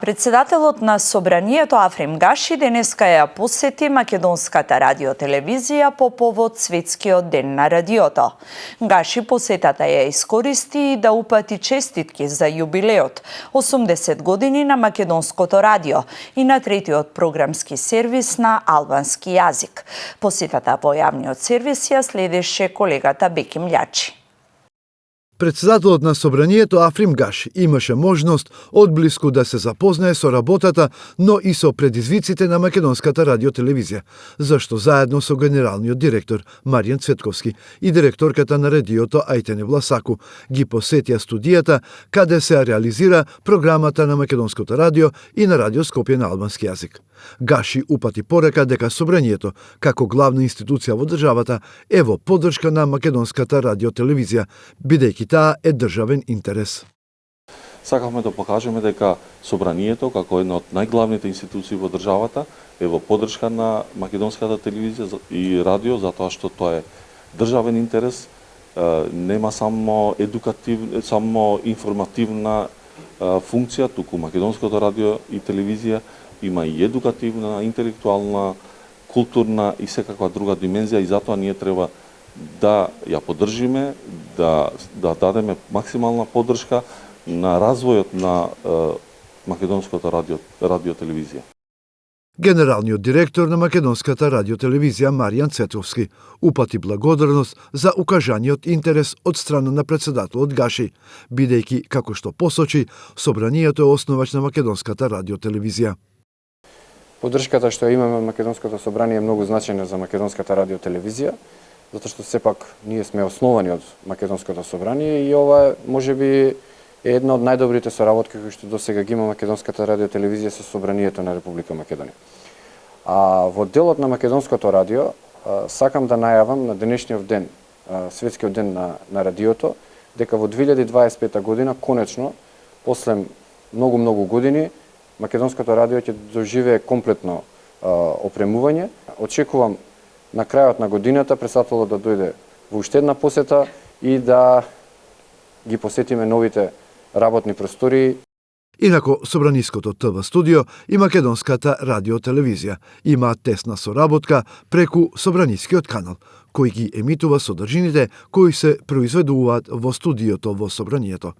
Председателот на Собранието Африм Гаши денеска ја посети Македонската радиотелевизија по повод Светскиот ден на радиото. Гаши посетата ја искористи и да упати честитки за јубилеот 80 години на Македонското радио и на третиот програмски сервис на албански јазик. Посетата во јавниот сервис ја следеше колегата Беки Мљачи. Председателот на Собранието Африм Гаши имаше можност одблиску да се запознае со работата, но и со предизвиците на Македонската радиотелевизија, зашто заедно со генералниот директор Маријан Цветковски и директорката на радиото Ајтене Власаку ги посетија студијата каде се реализира програмата на Македонското радио и на Радио Скопје на албански јазик. Гаши упати порека дека Собранието, како главна институција во државата, е во поддршка на Македонската радиотелевизија, бидејќи таа е државен интерес. Сакавме да покажеме дека Собранието, како една од најглавните институции во државата, е во поддршка на Македонската телевизија и радио, затоа што тоа е државен интерес, нема само само информативна функција, туку Македонското радио и телевизија има и едукативна, интелектуална, културна и секаква друга димензија и затоа ние треба да ја поддржиме, да дадеме максимална поддршка на развојот на Македонското радиотелевизија. Генералниот директор на Македонската радиотелевизија Маријан Цветковски упати благодарност за укажаниот интерес од страна на председателот Гаши, бидејќи, како што посочи, Собранието е основач на Македонската радиотелевизија. Поддршката што имаме Македонското собрание е многу значајна за Македонската радиотелевизија, затоа што сепак ние сме основани од Македонското собрание и ова можеби е една од најдобрите соработки кои што досега ги има Македонската радиотелевизија со Собранието на Република Македонија. А во делот на Македонското радио сакам да најавам на денешниот ден, Светскиот ден на радиото, дека во 2025 година конечно после многу години Македонското радио ќе доживее комплетно опремување. Очекувам на крајот на годината председателот да дојде во уште една посета и да ги посетиме новите работни простории. Инако, Собраниското ТВ студио и Македонската радиотелевизија имаат тесна соработка преку Собранискиот канал, кој ги емитува содржините кои се произведуваат во студиото во Собранието.